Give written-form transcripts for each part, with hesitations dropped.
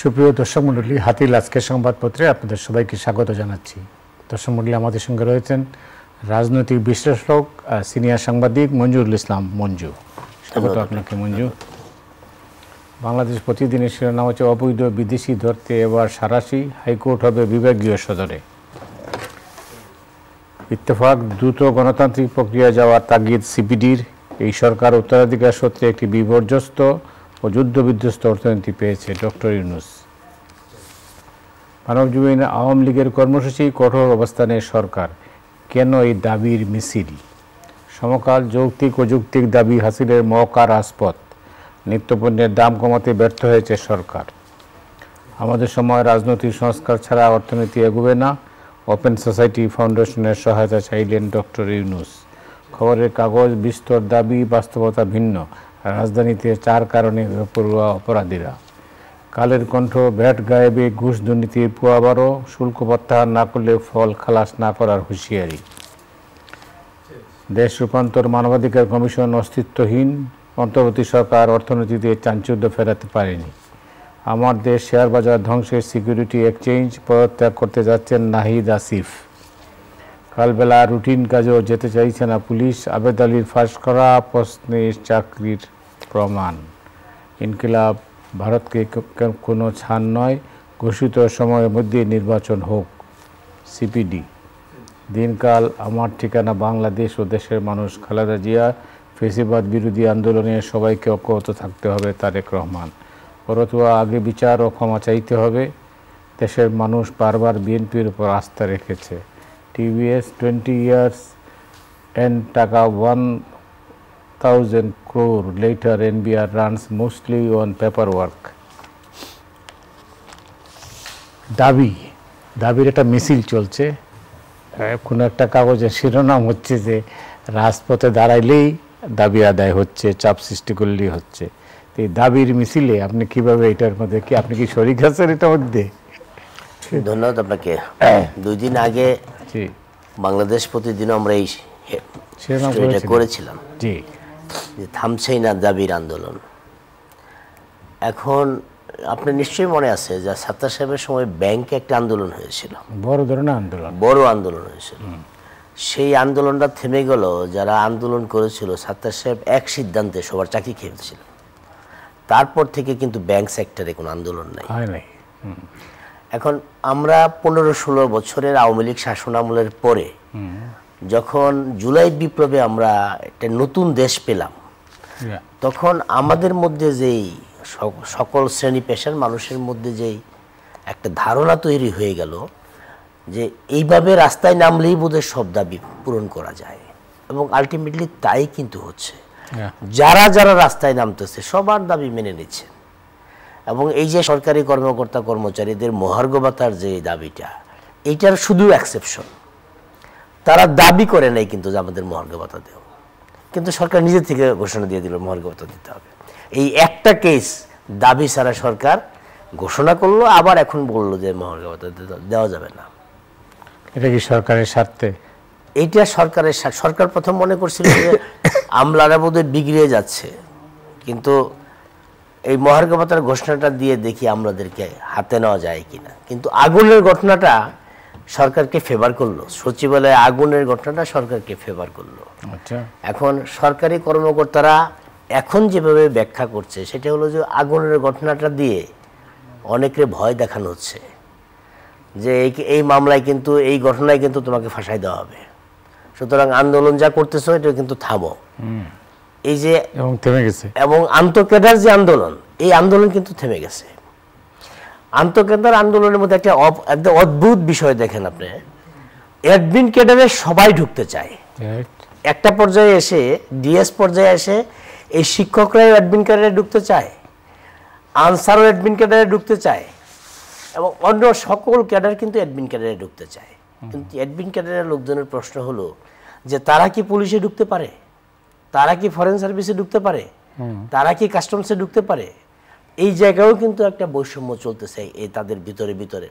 সুপ্রিয় দর্শক মণ্ডলী, হাতিল আজকের সংবাদপত্রে আপনাদের সবাইকে স্বাগত জানাচ্ছি। দর্শক মণ্ডলী, আমাদের সঙ্গে রয়েছেন রাজনৈতিক বিশ্লেষক সিনিয়র সাংবাদিক মঞ্জুরুল ইসলাম মঞ্জু। স্বাগত আপনাকে মঞ্জু। বাংলাদেশ প্রতিদিনের শিরোনাম হচ্ছে অবৈধ বিদেশি ধরতে এবার সারাশি, হাইকোর্ট হবে বিভাগীয় সদরে। ইত্তেফাক, দ্রুত গণতান্ত্রিক প্রক্রিয়া যাওয়ার তাগিদ সিপিডির। এই সরকার উত্তরাধিকার সূত্রে একটি বিপর্যস্ত ও যুদ্ধবিধ্বস্ত অর্থনীতি পেয়েছে ডক্টর ইউনূস। মানবজমিন, আওয়ামী লীগের কর্মসূচি, কঠোর অবস্থানে সরকার, কেন এই দাবির মিছিল? সমকাল, যৌক্তিক ও যৌক্তিক দাবি হাসিলের মওকা রাজপথ। নিত্যপণ্যের দাম কমাতে ব্যর্থ হয়েছে সরকার। আমাদের সময় রাজনৈতিক সংস্কার ছাড়া অর্থনীতি এগোবে না। ওপেন সোসাইটি ফাউন্ডেশনের সহায়তা চাইলেন ডক্টর ইউনূস। খবরের কাগজ, বিস্তর দাবি, বাস্তবতা ভিন্ন। রাজধানীতে 4 কারণে বেপরোয়া অপরাধীরা। কালের কণ্ঠ, ভ্যাট গায়েবে ঘুষ দুর্নীতির পুয়াবারও, শুল্ক প্রত্যাহার না করলে ফল খালাস না করার হুঁশিয়ারি। দেশ রূপান্তর, মানবাধিকার কমিশন অস্তিত্বহীন। অন্তর্বর্তী সরকার অর্থনীতিতে চাঞ্চল্য ফেরাতে পারেনি। আমার দেশ শেয়ার বাজার ধ্বংসের, সিকিউরিটি এক্সচেঞ্জ পদত্যাগ করতে যাচ্ছেন নাহিদ আসিফ। কালবেলা রুটিন কাজেও যেতে চাইছে না পুলিশ। আবেদ আলীর ফাঁস করা প্রশ্নের চাকরির প্রমাণ। ইনকিলাব, ভারতকে কোনো ছাড় নয়, ঘোষিত সময়ের মধ্যে নির্বাচন হোক। সিপিডি, দিনকাল, আমার ঠিকানা বাংলাদেশ ও দেশের মানুষ। খালেদা জিয়া, ফেসিবাদ বিরোধী আন্দোলনে সবাইকে অব্যাহত থাকতে হবে। তারেক রহমান, পরতুয়া, আগে বিচার ও ক্ষমা চাইতে হবে। দেশের মানুষ বারবার বিএনপির উপর আস্থা রেখেছে। টিভিএস, 20 years and টাকা 1000 crore later, NBR runs mostly on paperwork. দাবির একটা মিছিল চলছে। কোনো একটা কাগজের শিরোনাম হচ্ছে যে রাজপথে দাঁড়াইলেই দাবি আদায় হচ্ছে, চাপ সৃষ্টি করলেই হচ্ছে। তো এই দাবির মিছিলে আপনি কিভাবে, এটার মধ্যে কি আপনি কি শরীক আছেন এটার মধ্যে? ধন্যবাদ আপনাকে। 2 দিন আগে বাংলাদেশ প্রতিদিন আমরা এই এটা করেছিলাম যে থামছেই না দাবির আন্দোলন। এখন আপনার নিশ্চয়ই মনে আছে যে সাত্তার সাহেবের সময় ব্যাংকে একটা আন্দোলন হয়েছিল, বড় ধরনের আন্দোলন হয়েছিল। সেই আন্দোলনটা থেমে গেল। যারা আন্দোলন করেছিল, সাত্তার সাহেব এক সিদ্ধান্তে সবার চাকরি খেয়েছিল। তারপর থেকে কিন্তু ব্যাংক সেক্টরে কোনো আন্দোলন নাই। এখন আমরা 15-16 বছরের আওয়ামী লীগ শাসনামলের পরে যখন জুলাই বিপ্লবে আমরা একটা নতুন দেশ পেলাম, তখন আমাদের মধ্যে যেই সকল শ্রেণী পেশার মানুষের মধ্যে যেই একটা ধারণা তৈরি হয়ে গেল যে এইভাবে রাস্তায় নামলেই বোধহয় সব দাবি পূরণ করা যায়, এবং আলটিমেটলি তাই কিন্তু হচ্ছে। যারা যারা রাস্তায় নামতেছে সবার দাবি মেনে নিচ্ছে। এবং এই যে সরকারি কর্মকর্তা কর্মচারীদের মহার্ঘ ভাতার যে দাবিটা, এইটার শুধু এক্সেপশন। তারা দাবি করে নাই কিন্তু যে আমাদের মহার্ঘ ভাতা দেও, কিন্তু সরকার নিজে থেকে ঘোষণা দিয়ে দিল মহার্ঘ ভাতা দিতে হবে। এই একটা কেস দাবি ছাড়া সরকার ঘোষণা করলো, আবার এখন বললো যে মহার্ঘ ভাতা দেওয়া যাবে না। এটা কি সরকারের স্বার্থে? এইটা সরকারের, সরকার প্রথম মনে করছিল যে আমলারা বোধহয় বিগড়ে যাচ্ছে, কিন্তু এই মহার্ঘ ভাতার ঘোষণাটা দিয়ে দেখি আমাদেরকে হাতে নেওয়া যায় কিনা। কিন্তু আগুনের ঘটনাটা সরকারকে ফেভার করলো, সচিবালয়ে আগুনের ঘটনাটা সরকারকে ফেভার করলো। এখন সরকারি কর্মকর্তারা এখন যেভাবে ব্যাখ্যা করছে সেটা হলো যে আগুনের ঘটনাটা দিয়ে অনেকের ভয় দেখানো হচ্ছে যে এই মামলায় কিন্তু, এই ঘটনায় কিন্তু তোমাকে ফাঁসাই দেওয়া হবে, সুতরাং আন্দোলন যা করতেছো এটা কিন্তু থামো। এই যে থেমে গেছে, এবং আন্তঃকেডার যে আন্দোলন, এই আন্দোলন কিন্তু থেমে গেছে। আন্তঃকেডার আন্দোলনের মধ্যে একটা অদ্ভুত বিষয় দেখেন আপনি, অ্যাডমিন ক্যাডারে সবাই ঢুকতে চায়। একটা পর্যায়ে এসে, ডিএস পর্যায়ে এসে এই শিক্ষকরাও অ্যাডমিন ক্যাডারে ঢুকতে চায়, আনসারও অ্যাডমিন ক্যাডারে ঢুকতে চায়, এবং অন্য সকল ক্যাডার কিন্তু অ্যাডমিন ক্যাডারে ঢুকতে চায়। কিন্তু অ্যাডমিন ক্যাডারের লোকজনের প্রশ্ন হলো যে তারা কি পুলিশে ঢুকতে পারে, তারা কি ফরেন সার্ভিসে ঢুকতে পারে, তারা কি কাস্টমসে ঢুকতে পারে? এই জায়গায়ও কিন্তু একটা বৈষম্য চলতেছে এই তাদের ভিতরে।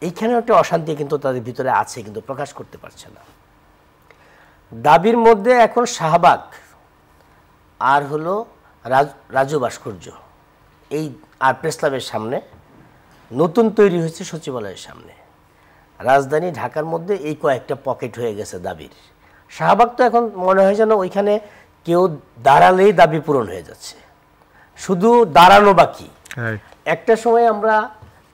এইখানেও একটা অশান্তি কিন্তু তাদের ভিতরে আছে, কিন্তু প্রকাশ করতে পারছে না। দাবির মধ্যে এখন শাহবাগ আর হলো রাজু ভাস্কর্য, এই আর প্রেস ক্লাবের সামনে, নতুন তৈরি হয়েছে সচিবালয়ের সামনে। রাজধানী ঢাকার মধ্যে এই কয়েকটা পকেট হয়ে গেছে দাবির। শাহবাগ তো এখন মনে হয় যেন ওইখানে কেউ দাঁড়ালেই দাবি পূরণ হয়ে যাচ্ছে, শুধু দাঁড়ানো বাকি। একটা সময় আমরা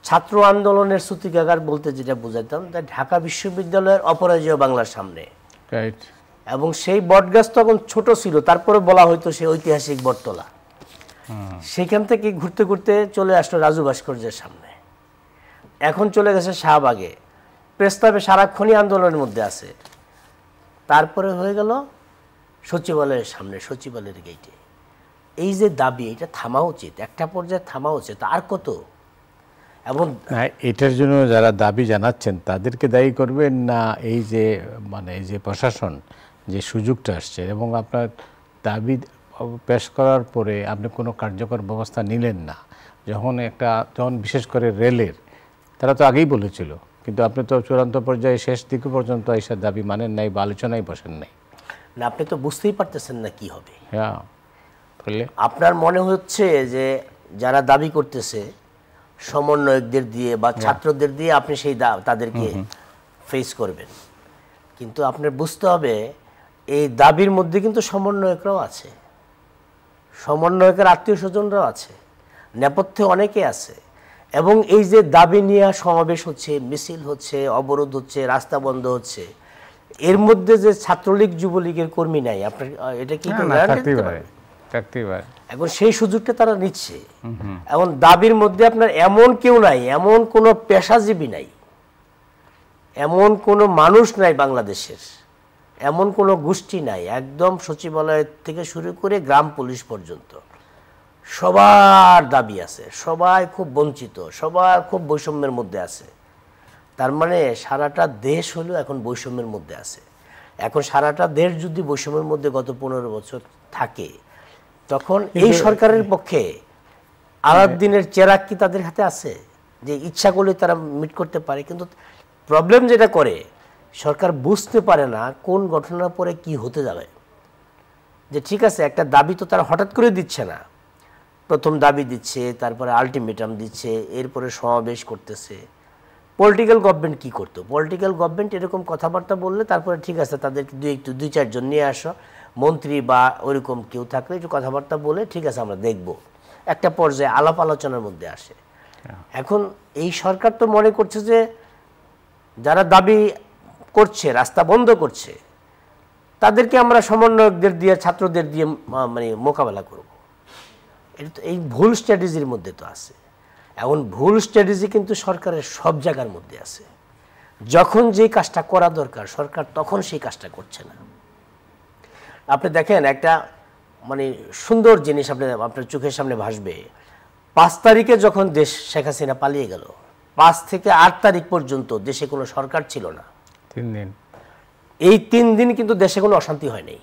ছাত্র আন্দোলনের সূতিকাগার বলতে যেটা বুঝাইতাম, ঢাকা বিশ্ববিদ্যালয়ের অপরাজেয় বাংলার সামনে, এবং সেই বটগাছ তখন ছোট ছিল, তারপরে বলা হয়তো সে ঐতিহাসিক বটতলা। সেখান থেকে ঘুরতে ঘুরতে চলে আসলো রাজু ভাস্কর্যের সামনে, এখন চলে গেছে শাহবাগে, প্রেস ক্লাবে সারাক্ষণই আন্দোলনের মধ্যে আছে। তারপরে হয়ে গেল সচিবালয়ের সামনে, সচিবালয়ের গেটে। এই যে দাবি, এটা থামা উচিত, একটা পর্যায়ে থামা উচিত। আর কত? এবং এটার জন্য যারা দাবি জানাচ্ছেন তাদেরকে দায়ী করবেন না এই যে মানে এই যে প্রশাসন যে সুযোগটা আসছে এবং আপনার দাবি পেশ করার পরে আপনি কোনো কার্যকর ব্যবস্থা নিলেন না, যখন বিশেষ করে রেলের, তারা তো আগেই বলেছিল, কিন্তু আপনি তো চূড়ান্ত পর্যায়ে শেষ দিকে পর্যন্ত এসে দাবি মানেন নাই বা আলোচনায় বসেন নাই। না, আপনি তো বুঝতেই পারতেছেন না কি হবে। হ্যাঁ, আপনার মনে হচ্ছে যে যারা দাবি করতেছে সমন্বয়কদের দিয়ে বা ছাত্রদের দিয়ে আপনি সেই তাদেরকে ফেস করবেন, কিন্তু আপনার বুঝতে হবে এই দাবির মধ্যে কিন্তু সমন্বয়করাও আছে, সমন্বয়কের আত্মীয় স্বজনরাও আছে, নেপথ্যে অনেকে আছে। এবং এই যে দাবি নিয়ে সমাবেশ হচ্ছে, মিছিল হচ্ছে, অবরোধ হচ্ছে, রাস্তা বন্ধ হচ্ছে, এর মধ্যে যে ছাত্রলীগ যুবলীগের কর্মী নাই, আপনার এটা কি এখন সেই সুযোগটা তারা নিচ্ছে। এখন দাবির মধ্যে আপনার এমন কেউ নাই, এমন কোনো পেশাজীবী নাই, এমন কোনো মানুষ নাই বাংলাদেশের, এমন কোনো গোষ্ঠী নাই, একদম সচিবালয় থেকে শুরু করে গ্রাম পুলিশ পর্যন্ত সবার দাবি আছে, সবাই খুব বঞ্চিত, সবার খুব বৈষম্যের মধ্যে আছে। তার মানে সারাটা দেশ হলো এখন বৈষম্যের মধ্যে আছে। এখন সারাটা দেশ যদি বৈষম্যের মধ্যে গত 15 বছর থাকে, তখন এই সরকারের পক্ষে আলাউদ্দিনের চেরাগ কি তাদের হাতে আছে যে ইচ্ছা করলে তারা মিট করতে পারে? কিন্তু প্রবলেম যেটা করে, সরকার বুঝতে পারে না কোন ঘটনার পরে কি হতে যাবে। যে ঠিক আছে, একটা দাবি তো তারা হঠাৎ করে দিচ্ছে না, প্রথম দাবি দিচ্ছে, তারপরে আলটিমেটাম দিচ্ছে, এরপরে সমাবেশ করতেছে। পলিটিক্যাল গভর্নমেন্ট কি করতো? পলিটিক্যাল গভর্নমেন্ট এরকম কথাবার্তা বললে তারপরে ঠিক আছে, তাদেরকে দুই চারজন নিয়ে আসো, মন্ত্রী বা ওইরকম কেউ থাকলে একটু কথাবার্তা বলে ঠিক আছে আমরা দেখব, একটা পর্যায়ে আলাপ আলোচনার মধ্যে আসে। এখন এই সরকার তো মনে করছে যে যারা দাবি করছে, রাস্তা বন্ধ করছে, তাদেরকে আমরা সমন্বয়কদের দিয়ে, ছাত্রদের দিয়ে মানে মোকাবেলা করব। এটা তো এই ভুল স্ট্র্যাটেজির মধ্যে তো আছে। এখন ভুল স্ট্র্যাটেজি কিন্তু সরকারের সব জায়গার মধ্যে আছে। যখন যে কাজটা করা দরকার সরকার তখন সেই কাজটা করছে না। আপনি দেখেন একটা মানে সুন্দর জিনিস আপনার চোখের সামনে ভাসবে। 5 তারিখে যখন দেশ শেখ হাসিনা পালিয়ে গেল, 5 থেকে 8 তারিখ পর্যন্ত দেশে কোনো সরকার ছিল না। 3 দিন। এই 3 দিন কিন্তু দেশে কোনো অশান্তি হয় নাই,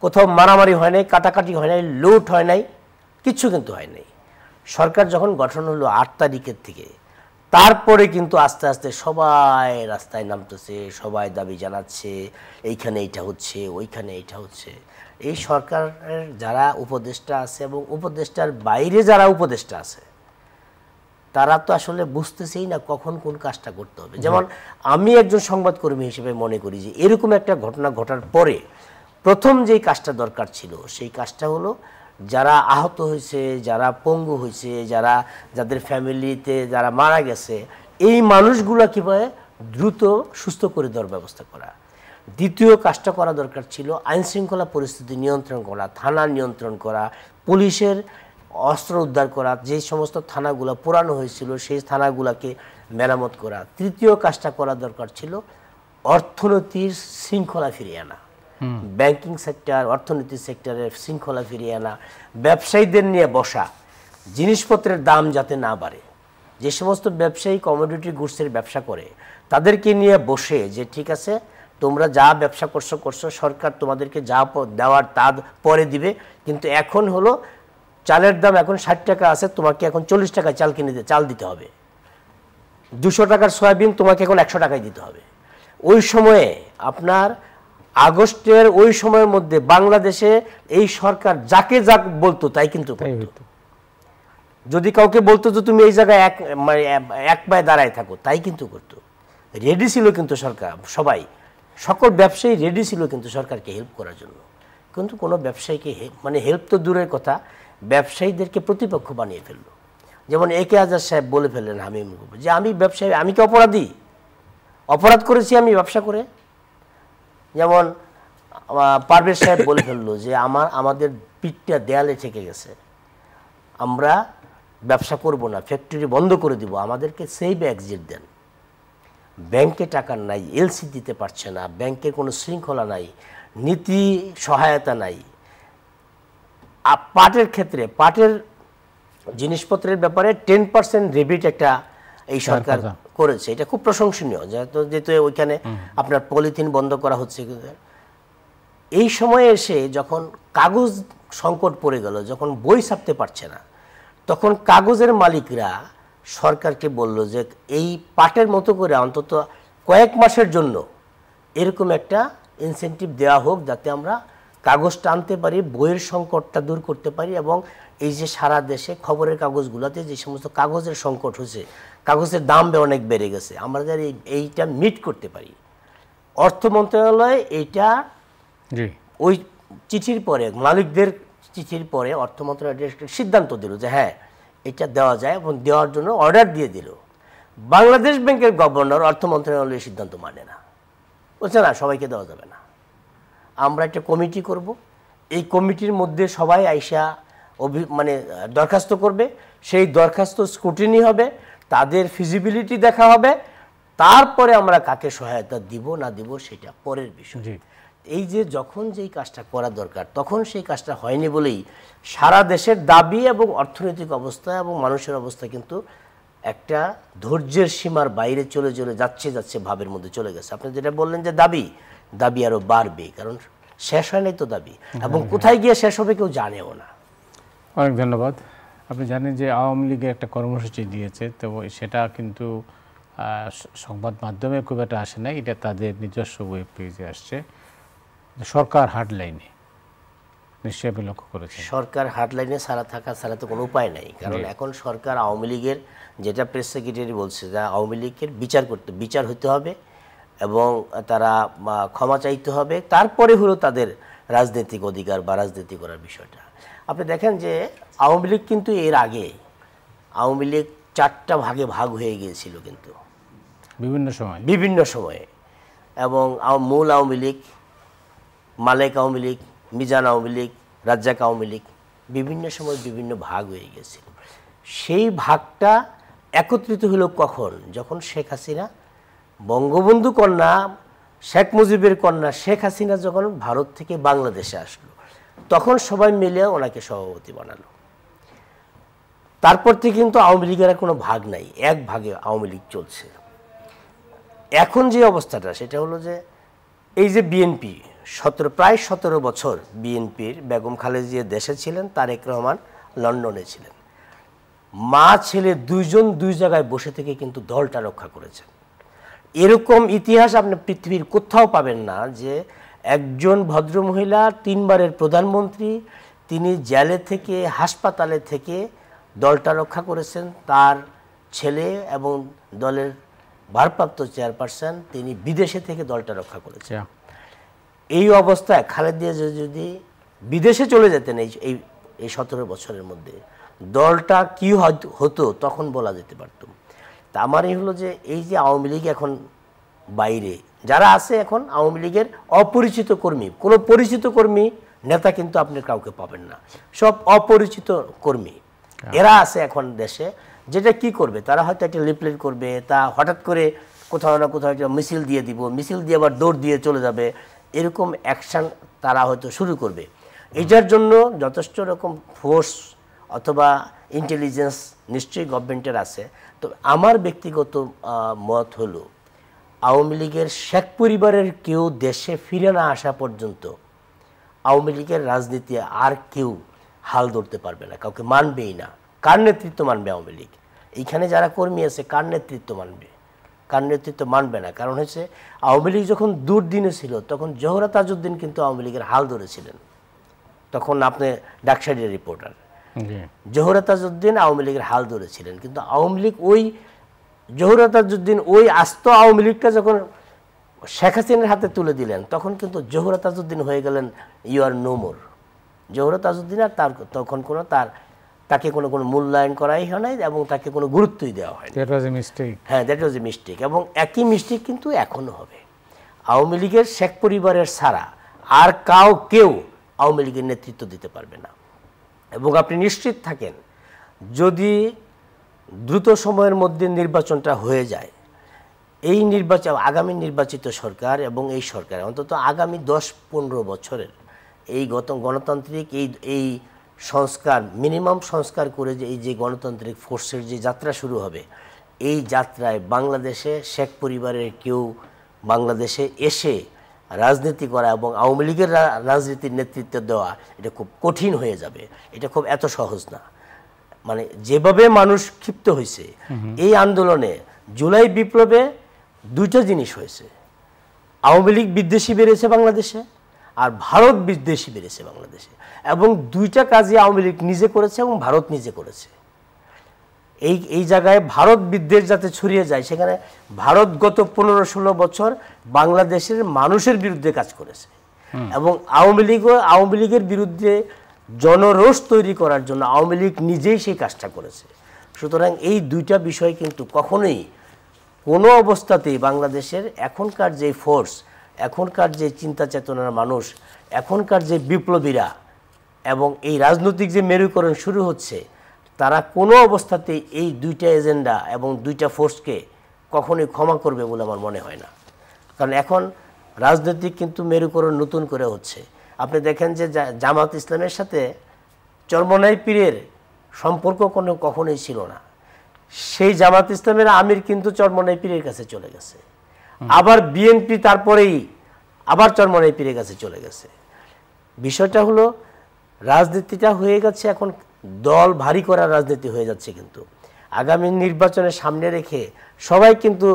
কোথাও মারামারি হয় নাই, কাটাকাটি হয় নাই, লুট হয় নাই, কিচ্ছু কিন্তু হয় নাই। সরকার যখন গঠন হলো 8 তারিখের থেকে, তারপরে কিন্তু আস্তে আস্তে সবাই রাস্তায় নামতেছে, সবাই দাবি জানাচ্ছে, এইখানে এইটা হচ্ছে, ওইখানে এইটা হচ্ছে। এই সরকারের যারা উপদেষ্টা আছে এবং উপদেষ্টার বাইরে যারা উপদেষ্টা আছে, তারা তো আসলে বুঝতেছেই না কখন কোন কাজটা করতে হবে। যেমন আমি একজন সংবাদকর্মী হিসেবে মনে করি যে এরকম একটা ঘটনা ঘটার পরে প্রথম যেই কাজটা দরকার ছিল, সেই কাজটা হলো যারা আহত হয়েছে, যারা পঙ্গু হয়েছে, যাদের ফ্যামিলিতে যারা মারা গেছে, এই মানুষগুলো কীভাবে দ্রুত সুস্থ করে দেওয়ার ব্যবস্থা করা। দ্বিতীয় কাজটা করা দরকার ছিল আইনশৃঙ্খলা পরিস্থিতি নিয়ন্ত্রণ করা, থানা নিয়ন্ত্রণ করা, পুলিশের অস্ত্র উদ্ধার করা, যে সমস্ত থানাগুলো পোড়ানো হয়েছিল সেই থানাগুলোকে মেরামত করা। তৃতীয় কাজটা করা দরকার ছিল অর্থনীতির শৃঙ্খলা ফিরিয়ে আনা, ব্যাংকিং সেক্টর, অর্থনীতি সেক্টরের শৃঙ্খলা ফিরিয়ে আনা, ব্যবসায়ীদের নিয়ে বসা, জিনিসপত্রের দাম যাতে না বাড়ে। যে সমস্ত ব্যবসায়ী কমোডিটি গুডসের ব্যবসা করে তাদেরকে নিয়ে বসে যে ঠিক আছে তোমরা যা ব্যবসা করছো, সরকার তোমাদেরকে যা দেওয়ার তা পরে দিবে, কিন্তু এখন হলো চালের দাম এখন 60 টাকা আছে, তোমাকে এখন 40 টাকায় চাল দিতে হবে, 200 টাকার সয়াবিন তোমাকে এখন 100 টাকায় দিতে হবে। ওই সময়ে আপনার আগস্টের ওই সময়ের মধ্যে বাংলাদেশে এই সরকার যাকে যা বলতো তাই কিন্তু যদি কাউকে বলতো যে তুমি এই জায়গায় এক পায়ে দাঁড়ায় থাকো, তাই কিন্তু করতো। রেডি ছিল কিন্তু সরকার, সবাই, সকল ব্যবসায়ী রেডি ছিল কিন্তু সরকারকে হেল্প করার জন্য। কিন্তু কোনো ব্যবসায়ীকে হেল্প তো দূরের কথা, ব্যবসায়ীদেরকে প্রতিপক্ষ বানিয়ে ফেললো। যেমন একে আজাদ সাহেব বলে ফেললেন হামিম যে আমি ব্যবসায়ী, আমি কি অপরাধী? অপরাধ করেছি আমি ব্যবসা করে? যেমন পারভেজ সাহেব বলে ফেললো যে আমাদের পিঠটা দেয়ালে ঠেকে গেছে, আমরা ব্যবসা করব না, ফ্যাক্টরি বন্ধ করে দিব, আমাদেরকে সেভ এক্সিট দেন। ব্যাংকে টাকা নাই, এলসি দিতে পারছে না, ব্যাংকের কোনো শৃঙ্খলা নাই, নীতি সহায়তা নাই। পাটের ক্ষেত্রে, পাটের জিনিসপত্রের ব্যাপারে 10% রিবেট একটা এই সরকার করেছে, এটা খুব প্রশংসনীয়। যেহেতু ওইখানে আপনার পলিথিন বন্ধ করা হচ্ছে। এই সময়ে এসে যখন কাগজ সংকট পড়ে গেল, যখন বই ছাপতে পারছে না, তখন কাগজের মালিকরা সরকারকে বলল যে এই পাটের মতো করে অন্তত কয়েক মাসের জন্য এরকম একটা ইনসেন্টিভ দেওয়া হোক, যাতে আমরা কাগজটা আনতে পারি, বইয়ের সংকটটা দূর করতে পারি। এবং এই যে সারা দেশে খবরের কাগজগুলোতে যে সমস্ত কাগজের সংকট হয়েছে, কাগজের দাম অনেক বেড়ে গেছে, আমরা যাতে এইটা মিট করতে পারি। অর্থ মন্ত্রণালয় এইটা ওই চিঠির পরে, মালিকদের চিঠির পরে অর্থ মন্ত্রণালয় সিদ্ধান্ত দিল যে হ্যাঁ এটা দেওয়া যায়, এবং দেওয়ার জন্য অর্ডার দিয়ে দিল। বাংলাদেশ ব্যাংকের গভর্নর অর্থ মন্ত্রণালয়ের সিদ্ধান্ত মানে না, বলছে না সবাইকে দেওয়া যাবে না, আমরা একটা কমিটি করব, এই কমিটির মধ্যে সবাই আইসা দরখাস্ত করবে, সেই দরখাস্ত স্ক্রুটিনি হবে, তাদের ফিজিবিলিটি দেখা হবে, তারপরে আমরা কাকে সহায়তা দিব না দিব সেটা পরের বিষয়। এই যে যখন যেই কাজটা করা দরকার তখন সেই কাজটা হয়নি বলেই সারা দেশের দাবি এবং অর্থনৈতিক অবস্থা এবং মানুষের অবস্থা কিন্তু একটা ধৈর্যের সীমার বাইরে চলে যাচ্ছে ভাবের মধ্যে চলে গেছে। আপনি যেটা বললেন যে দাবি আরো বাড়বে, কারণ শেষ হয় নাই তো দাবি, এবং কোথায় গিয়ে শেষ হবে কেউ জানেও না। অনেক ধন্যবাদ। আপনি জানেন যে আওয়ামী লীগের একটা কর্মসূচি দিয়েছে, তো সেটা কিন্তু সংবাদ মাধ্যমে খুব একটা আসে না, এটা তাদের নিজস্ব ওয়েব পেজে আসছে। সরকার হার্ডলাইনে নিশ্চয়ই আপনি লক্ষ্য করেছেন, সরকার হার্ডলাইনে ছাড়া তো কোনো উপায় নাই। কারণ এখন সরকার আওয়ামী লীগের, যেটা প্রেস সেক্রেটারি বলছে, যে আওয়ামী লীগের বিচার হতে হবে এবং তারা ক্ষমা চাইতে হবে, তারপরে হলো তাদের রাজনৈতিক অধিকার বা রাজনীতি করার বিষয়টা। আপনি দেখেন যে আওয়ামী লীগ কিন্তু এর আগে আওয়ামী লীগ 4টা ভাগে ভাগ হয়ে গিয়েছিল কিন্তু বিভিন্ন সময়ে, এবং মূল আওয়ামী লীগ, মালেক আওয়ামী লীগ, মিজান আওয়ামী লীগ, রাজ্জাক আওয়ামী লীগ বিভিন্ন সময় বিভিন্ন ভাগ হয়ে গেছিল। সেই ভাগটা একত্রিত হলো কখন? যখন শেখ হাসিনা, বঙ্গবন্ধু কন্যা শেখ মুজিবের কন্যা শেখ হাসিনা যখন ভারত থেকে বাংলাদেশে আসলো, তখন সবাই মিলে ওনাকে সভাপতি বানালো। তারপর থেকে কিন্তু আওয়ামী লীগের কোনো ভাগ নাই, এক ভাগে আওয়ামী লীগ চলছে। এখন যে অবস্থাটা সেটা হলো যে এই যে বিএনপি প্রায় 17 বছর বিএনপির বেগম খালেদা জিয়া দেশে ছিলেন, তারেক রহমান লন্ডনে ছিলেন, মা ছেলে দুইজন দুই জায়গায় বসে থেকে কিন্তু দলটা রক্ষা করেছেন। এরকম ইতিহাস আপনি পৃথিবীর কোথাও পাবেন না যে একজন ভদ্রমহিলা 3 বারের প্রধানমন্ত্রী, তিনি জেলে থেকে হাসপাতালে থেকে দলটা রক্ষা করেছেন, তার ছেলে এবং দলের ভারপ্রাপ্ত চেয়ারপারসন তিনি বিদেশে থেকে দলটা রক্ষা করেছেন। এই অবস্থায় খালেদা জিয়া যদি বিদেশে চলে যেতেন এই 17 বছরের মধ্যে, দলটা কি হতো তখন বলা যেতে পারত। তা আমার এই হলো যে এই যে আওয়ামী লীগ এখন বাইরে যারা আছে, এখন আওয়ামী লীগের অপরিচিত কর্মী, কোনো পরিচিত কর্মী নেতা কিন্তু আপনি কাউকে পাবেন না, সব অপরিচিত কর্মী এরা আছে এখন দেশে। যেটা কি করবে, তারা হয়তো একটা লিফলেট করবে, তা হঠাৎ করে কোথাও না কোথাও একটা মিছিল দিয়ে দিব, মিছিল দিয়ে আবার দৌড় দিয়ে চলে যাবে, এরকম অ্যাকশান তারা হয়তো শুরু করবে। এটার জন্য যথেষ্ট রকম ফোর্স অথবা ইন্টেলিজেন্স নিশ্চয়ই গভর্নমেন্টের আছে। তো আমার ব্যক্তিগত মত হলো আওয়ামী লীগের শেখ পরিবারের কেউ দেশে ফিরে না আসা পর্যন্ত আওয়ামী লীগের রাজনীতি আর কেউ হাল ধরতে পারবে না, কাউকে মানবেই না। কার নেতৃত্ব মানবে আওয়ামী লীগ? এইখানে যারা কর্মী আছে কার নেতৃত্ব মানবে? কার নেতৃত্ব মানবে না। কারণ হচ্ছে আওয়ামী লীগ যখন দুর্দিনে ছিল তখন জোহরা তাজউদ্দিন কিন্তু আওয়ামী লীগের হাল ধরেছিলেন, তখন আপনি ডাকসাইডের রিপোর্টার। জহুরা তাজউদ্দিন আওয়ামী লীগের হাল ধরেছিলেন, কিন্তু আওয়ামী লীগ ওই জহুরা তাজউদ্দিন ওই আস্ত আওয়ামী লীগটা যখন শেখ হাসিনার হাতে তুলে দিলেন, তখন কিন্তু জহুরা তাজউদ্দিন হয়ে গেলেন you are no more. Zohra Tajuddin আর তার তখন কোনো তাকে কোনো মূল্যায়ন করাই হয় নাই এবং তাকে কোনো গুরুত্বই দেওয়া হয় না। হ্যাঁ, দ্যাট ওয়াজ এ মিস্টেক। এবং একই মিস্টেক কিন্তু এখনো হবে। আওয়ামী লীগের শেখ পরিবারের ছাড়া আর কেউ আওয়ামী লীগের নেতৃত্ব দিতে পারবে না। এবং আপনি নিশ্চিত থাকেন, যদি দ্রুত সময়ের মধ্যে নির্বাচনটা হয়ে যায়, এই আগামী নির্বাচিত সরকার এবং এই সরকার অন্তত আগামী 10-15 বছরের এই গণতান্ত্রিক এই সংস্কার, মিনিমাম সংস্কার করে যে এই যে গণতান্ত্রিক ফোর্সের যে যাত্রা শুরু হবে, এই যাত্রায় বাংলাদেশে শেখ পরিবারের কেউ বাংলাদেশে এসে রাজনীতি করা এবং আওয়ামী লীগের রাজনীতির নেতৃত্ব দেওয়া, এটা খুব কঠিন হয়ে যাবে। এটা খুব এত সহজ না। মানে যেভাবে মানুষ ক্ষিপ্ত হয়েছে এই আন্দোলনে, জুলাই বিপ্লবে দুইটা জিনিস হয়েছে, আওয়ামী লীগ বিদ্বেষী বেড়েছে বাংলাদেশে আর ভারত বিদ্বেষী বেড়েছে বাংলাদেশে, এবং দুইটা কাজই আওয়ামী লীগ নিজে করেছে এবং ভারত নিজে করেছে। এই জায়গায় ভারত বিদ্বেষ যাতে ছড়িয়ে যায়, সেখানে ভারত গত 15-16 বছর বাংলাদেশের মানুষের বিরুদ্ধে কাজ করেছে এবং আওয়ামী লীগের বিরুদ্ধে জনরোষ তৈরি করার জন্য আওয়ামী লীগ নিজেই সেই কাজটা করেছে। সুতরাং এই দুইটা বিষয় কিন্তু কখনোই কোনো অবস্থাতেই বাংলাদেশের এখনকার যে ফোর্স, এখনকার যে চিন্তা চেতনার মানুষ, এখনকার যে বিপ্লবীরা এবং এই রাজনৈতিক যে মেরুকরণ শুরু হচ্ছে, তারা কোনো অবস্থাতেই এই দুইটা এজেন্ডা এবং দুইটা ফোর্সকে কখনোই ক্ষমা করবে বলে আমার মনে হয় না। কারণ এখন রাজনৈতিক কিন্তু মেরুকরণ নতুন করে হচ্ছে। আপনি দেখেন যে জামাত ইসলামের সাথে চরমনাই পীরের সম্পর্ক কখনোই ছিল না। সেই জামাত ইসলামের আমির কিন্তু চরমনাই পীরের কাছে চলে গেছে, আবার বিএনপি তারপরেই আবার চরমনাই পীরের কাছে চলে গেছে। বিষয়টা হলো, রাজনীতিটা হয়ে গেছে এখন দল ভারী করার রাজনীতি হয়ে যাচ্ছে। কিন্তু আগামী নির্বাচনের সামনে রেখে সবাই কিন্তু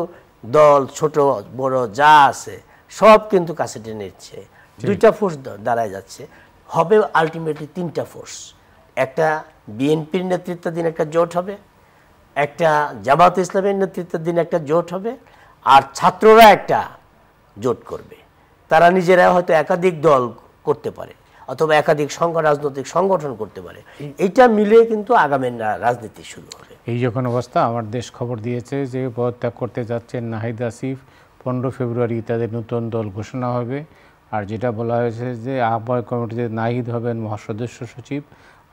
দল ছোট বড় যা আছে সব কিন্তু কাছে টেনে নিচ্ছে। দুইটা ফোর্স দাঁড়ায় যাচ্ছে, হবে আলটিমেটলি তিনটা ফোর্স। একটা বিএনপির নেতৃত্বাধীন একটা জোট হবে, একটা জামাত ইসলামের নেতৃত্বাধীন একটা জোট হবে, আর ছাত্ররা একটা জোট করবে। তারা নিজেরা হয়তো একাধিক দল করতে পারে অথবা একাধিক রাজনৈতিক সংগঠন করতে পারে। এইটা মিলে কিন্তু আগামী রাজনীতি শুরু হবে। এই যখন অবস্থা, আমার দেশ খবর দিয়েছে যে পদত্যাগ করতে যাচ্ছেন নাহিদ আসিফ। 15 ফেব্রুয়ারি তাদের নতুন দল ঘোষণা হবে। আর যেটা বলা হয়েছে যে আহ্বায়ক কমিটিতে নাহিদ হবেন মহাসদস্য সচিব,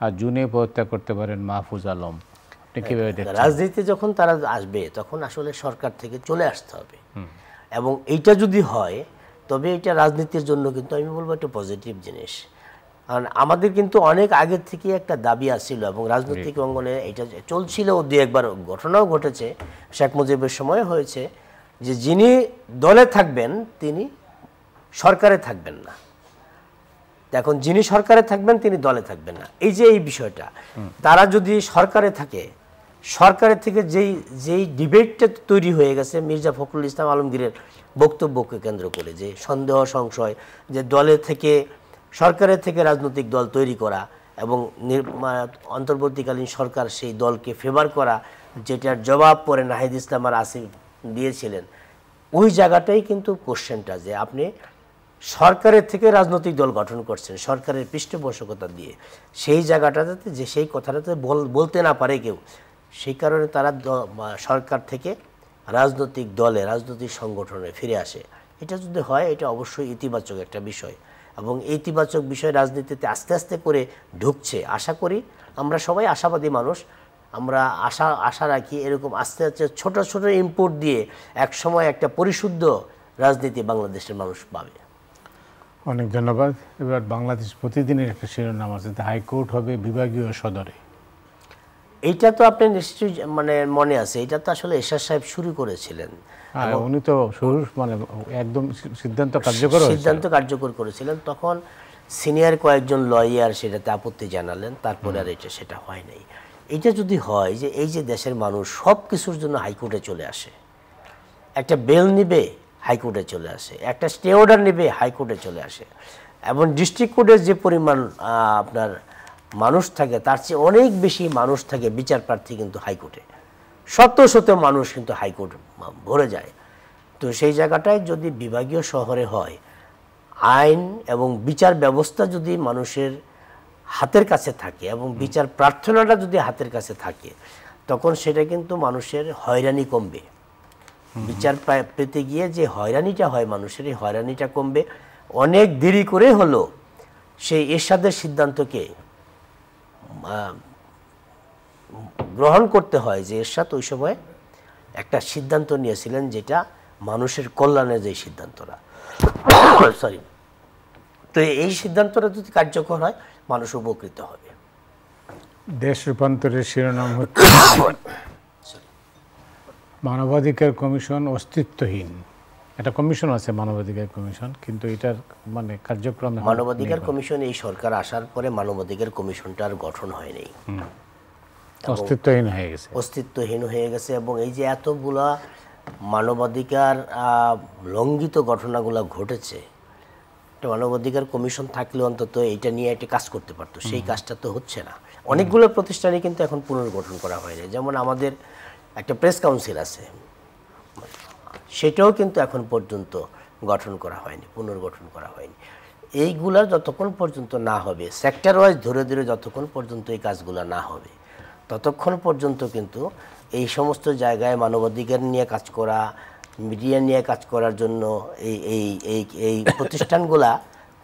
আর জুনে পদত্যাগ করতে পারেন মাহফুজ আলম। আপনি কিভাবে দেখছেন? রাজনীতি যখন তারা আসবে তখন আসলে সরকার থেকে চলে আসতে হবে, এবং এইটা যদি হয় তবে এটা রাজনীতির জন্য কিন্তু আমি বলবো একটা পজিটিভ জিনিস। কারণ আমাদের কিন্তু অনেক আগের থেকে একটা দাবি আসছিল এবং রাজনৈতিক অঙ্গনে এটা চলছিল, দু একবার ঘটনাও ঘটেছে, শেখ মুজিবের সময় হয়েছে, যে যিনি দলে থাকবেন তিনি সরকারে থাকবেন না। এখন যিনি সরকারে থাকবেন তিনি দলে থাকবেন না। এই যে এই বিষয়টা, তারা যদি সরকারে থাকে, সরকারের থেকে যেই ডিবেটটা তৈরি হয়ে গেছে মির্জা ফখরুল ইসলাম আলমগীরের বক্তব্যকে কেন্দ্র করে, যে সন্দেহ সংশয়, যে দলের থেকে সরকারের থেকে রাজনৈতিক দল তৈরি করা এবং অন্তর্বর্তীকালীন সরকার সেই দলকে ফেভার করা, যেটার জবাব পরে নাহিদ ইসলাম আর আসিফ দিয়েছিলেন, ওই জায়গাটাই কিন্তু কোশ্চেনটা, যে আপনি সরকারের থেকে রাজনৈতিক দল গঠন করছেন সরকারের পৃষ্ঠপোষকতা দিয়ে, সেই জায়গাটাতে যে সেই কথাটাতে বলতে না পারে কেউ, সেই কারণে তারা সরকার থেকে রাজনৈতিক দলে রাজনৈতিক সংগঠনে ফিরে আসে। এটা যদি হয় এটা অবশ্যই ইতিবাচক একটা বিষয়, এবং ইতিবাচক বিষয় রাজনীতিতে আস্তে আস্তে করে ঢুকছে। আশা করি আমরা সবাই আশাবাদী মানুষ, আমরা আশা রাখি এরকম আস্তে আস্তে ছোট ছোট ইনপুট দিয়ে একসময় একটা পরিশুদ্ধ রাজনীতি বাংলাদেশের মানুষ পাবে। অনেক ধন্যবাদ। এবার বাংলাদেশ প্রতিদিনের একটা শিরোনাম আছে, হাইকোর্ট হবে বিভাগীয় সদরে। এইটা তো আপনি নিশ্চয়ই মনে আছে, এটা তো আসলে এরশাদ সাহেব শুরু করেছিলেন। উনি তো শুরু একদম সিদ্ধান্ত কার্যকর করেছিলেন। তখন সিনিয়র কয়েকজন লয়ার সেটাতে আপত্তি জানালেন, তারপরে আর সেটা হয় নাই। এটা যদি হয় যে এই যে দেশের মানুষ সব কিছুর জন্য হাইকোর্টে চলে আসে, একটা বেল নিবে হাইকোর্টে চলে আসে, একটা স্টে অর্ডার নেবে হাইকোর্টে চলে আসে, এবং ডিস্ট্রিক্ট কোর্টের যে পরিমাণ আপনার মানুষ থাকে তার চেয়ে অনেক বেশি মানুষ থাকে বিচার প্রার্থী কিন্তু হাইকোর্টে, শত শত মানুষ কিন্তু হাইকোর্ট ভরে যায়। তো সেই জায়গাটায় যদি বিভাগীয় শহরে হয়, আইন এবং বিচার ব্যবস্থা যদি মানুষের হাতের কাছে থাকে এবং বিচার প্রার্থনাটা যদি হাতের কাছে থাকে, তখন সেটা কিন্তু মানুষের হয়রানি কমবে। বিচার পেতে গিয়ে যে হয়রানিটা হয় মানুষের, এই হয়রানিটা কমবে। অনেক দেরি করে হলো সেই এরশাদের সিদ্ধান্তকে গ্রহণ করতে হয়, যে এরশাদ ওই সময় একটা সিদ্ধান্ত নিয়েছিলেন যেটা মানুষের কল্যাণে যে সিদ্ধান্তটা সরি, তো এই সিদ্ধান্তটা যদি কার্যকর হয় মানুষ উপকৃত হবে। দেশ রূপান্তরের শিরোনাম হচ্ছে মানবাধিকার কমিশন অস্তিত্বহীন। একটা কমিশন আছে মানবাধিকার কমিশন, কিন্তু এটার মানে কার্যক্রম, মানবাধিকার কমিশন এই সরকার আসার পরে মানবাধিকার কমিশনটার গঠন হয়নি, অস্তিত্বহীন হয়ে গেছে, অস্তিত্বহীন হয়ে গেছে। এবং এই যে এতগুলা মানবাধিকার লঙ্ঘিত ঘটনাগুলো ঘটেছে, একটা মানবাধিকার কমিশন থাকলে অন্তত এইটা নিয়ে একটা কাজ করতে পারতো, সেই কাজটা তো হচ্ছে না। অনেকগুলো প্রতিষ্ঠানে কিন্তু এখন পুনর্গঠন করা হয়নি। যেমন আমাদের একটা প্রেস কাউন্সিল আছে, সেটাও কিন্তু এখন পর্যন্ত গঠন করা হয়নি, পুনর্গঠন করা হয়নি। এইগুলা যতক্ষণ পর্যন্ত না হবে, সেক্টর ওয়াইজ ধরে ধরে যতক্ষণ পর্যন্ত এই কাজগুলো না হবে, ততক্ষণ পর্যন্ত কিন্তু এই সমস্ত জায়গায় মানবাধিকার নিয়ে কাজ করা, মিডিয়া নিয়ে কাজ করার জন্য এই এই এই এই প্রতিষ্ঠানগুলা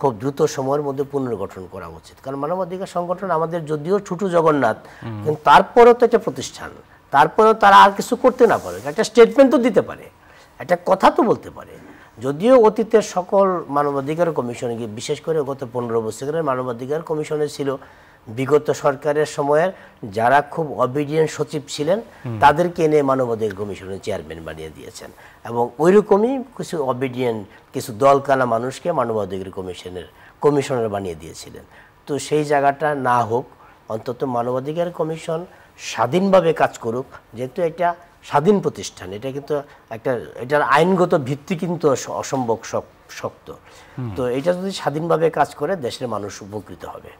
খুব দ্রুত সময়ের মধ্যে পুনর্গঠন করা উচিত। কারণ মানবাধিকার সংগঠন আমাদের যদিও ছোট জগন্নাথ, কিন্তু তারপরেও তো একটা প্রতিষ্ঠান, তারপরেও তারা আর কিছু করতে না পারে, একটা স্টেটমেন্ট তো দিতে পারে, একটা কথা তো বলতে পারে। যদিও অতীতের সকল মানবাধিকার কমিশনে, বিশেষ করে গত 15 বছরের মানবাধিকার কমিশনে ছিল বিগত সরকারের সময়ের যারা খুব অবিডিয়েন্ট সচিব ছিলেন তাদেরকে এনে মানবাধিকার কমিশনের চেয়ারম্যান বানিয়ে দিয়েছেন, এবং ওইরকমই কিছু অবিডিয়েন্ট কিছু দলকানা মানুষকে মানবাধিকার কমিশনার বানিয়ে দিয়েছিলেন। তো সেই জায়গাটা না হোক, অন্তত মানবাধিকার কমিশন স্বাধীনভাবে কাজ করুক, যেহেতু এটা স্বাধীন প্রতিষ্ঠান, এটা কিন্তু একটা, এটার আইনগত ভিত্তি কিন্তু অসম্ভব শক্ত। তো এটা যদি স্বাধীনভাবে কাজ করে দেশের মানুষ উপকৃত হবে।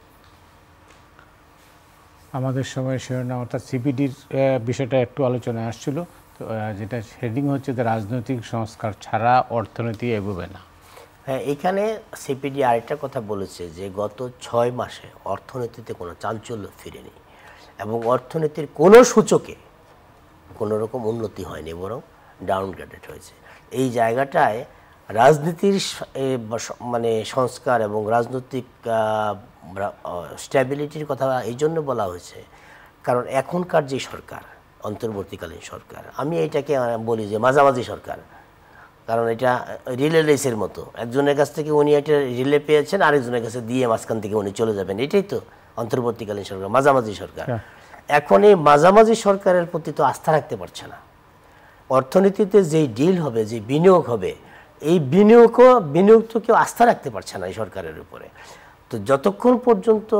আমাদের সময় শিরোনাম অর্থাৎ সিপিডির বিষয়টা একটু আলোচনায় আসছিল, তো যেটা হেডিং হচ্ছে যে রাজনৈতিক সংস্কার ছাড়া অর্থনীতি এগোবে না। হ্যাঁ, এখানে সিপিডি আরেকটা কথা বলেছে যে গত 6 মাসে অর্থনীতিতে কোনো চাঞ্চল্য ফিরেনি এবং অর্থনীতির কোনো সূচকে কোনো রকম উন্নতি হয়নি, বরং ডাউনগ্রেডেড হয়েছে। এই জায়গাটায় রাজনীতির মানে সংস্কার এবং রাজনৈতিক স্ট্যাবিলিটির কথা এই জন্য বলা হয়েছে, কারণ এখনকার যে সরকার, অন্তর্বর্তীকালীন সরকার, আমি এটাকে বলি যে মাঝামাঝি সরকার, কারণ এটা রিলে রেসের মতো, একজনের কাছ থেকে উনি একটা রিলে পেয়েছেন, আরেকজনের কাছে দিয়ে মাঝখান থেকে উনি চলে যাবেন, এটাই তো অন্তর্বর্তীকালীন সরকার, মাঝামাঝি সরকার। এখন এই মাঝামাঝি সরকারের প্রতি তো আস্থা রাখতে পারছে না। অর্থনীতিতে যেই ডিল হবে, যে বিনিয়োগ হবে, এই বিনিয়োগ তো কেউ আস্থা রাখতে পারছে না এই সরকারের উপরে। তো যতক্ষণ পর্যন্ত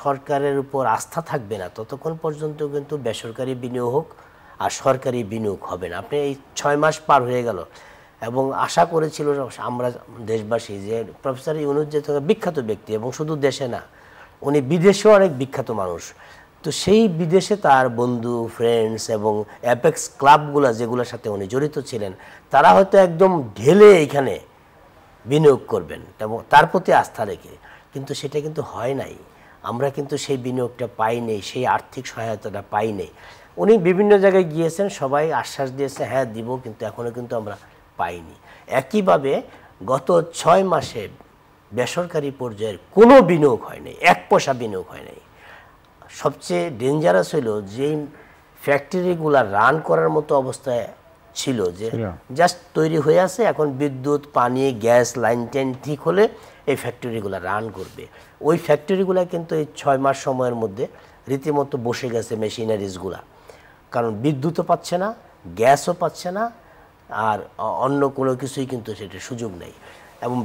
সরকারের উপর আস্থা থাকবে না, ততক্ষণ পর্যন্ত কিন্তু বেসরকারি বিনিয়োগ হোক আর সরকারি বিনিয়োগ হবে না। আপনি এই 6 মাস পার হয়ে গেল এবং আশা করেছিল আমরা দেশবাসী যে প্রফেসর ইউনূস যে বিখ্যাত ব্যক্তি, এবং শুধু দেশে না, উনি বিদেশেও অনেক বিখ্যাত মানুষ। তো সেই বিদেশে তার বন্ধু, ফ্রেন্ডস এবং অ্যাপেক্স ক্লাবগুলো যেগুলোর সাথে উনি জড়িত ছিলেন, তারা হয়তো একদম ঢেলে এখানে বিনিয়োগ করবেন এবং তার প্রতি আস্থা রেখে, কিন্তু সেটা কিন্তু হয় নাই। আমরা কিন্তু সেই বিনিয়োগটা পাইনি, সেই আর্থিক সহায়তাটা পাইনি। উনি বিভিন্ন জায়গায় গিয়েছেন, সবাই আশ্বাস দিয়েছে হ্যাঁ দিব, কিন্তু এখনও কিন্তু আমরা পাইনি। একইভাবে গত 6 মাসে বেসরকারি পর্যায়ের কোনো বিনিয়োগ হয়নি, 1 পয়সা বিনিয়োগ হয়নি। সবচেয়ে ডেঞ্জারাস হলো যেই ফ্যাক্টরিগুলো রান করার মতো অবস্থায় ছিল, যে জাস্ট তৈরি হয়ে আছে, এখন বিদ্যুৎ, পানি, গ্যাস লাইন টাইন ঠিক হলে এই ফ্যাক্টরিগুলো রান করবে। ওই ফ্যাক্টরিগুলো কিন্তু এই 6 মাস সময়ের মধ্যে রীতিমতো বসে গেছে মেশিনারিজগুলা, কারণ বিদ্যুৎও পাচ্ছে না, গ্যাসও পাচ্ছে না, আর অন্য কোনো কিছুই কিন্তু সেটা সুযোগ নেই। এবং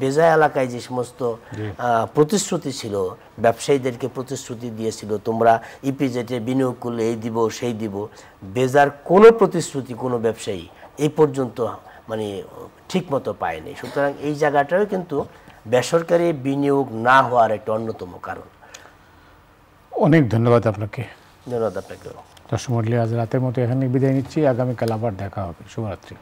বেজা এলাকায় যে সমস্ত প্রতিশ্রুতি ছিল, ব্যবসায়ীদেরকে প্রতিশ্রুতি দিয়েছিল তোমরা ইপিজেটে বিনিয়োগ করলে এই দিব সেই দিব, বেজার কোনো প্রতিশ্রুতি কোনো ব্যবসায়ী এই পর্যন্ত মানে ঠিকমতো পায়নি। সুতরাং এই জায়গাটাও কিন্তু বেসরকারি বিনিয়োগ না হওয়ার একটা অন্যতম কারণ। অনেক ধন্যবাদ আপনাকে। ধন্যবাদ আপনাকেও। দর্শক মণ্ডলী, আজ রাতের মতো এখানে বিদায় নিচ্ছি। আগামীকাল আবার দেখা হবে। শুভরাত্রি।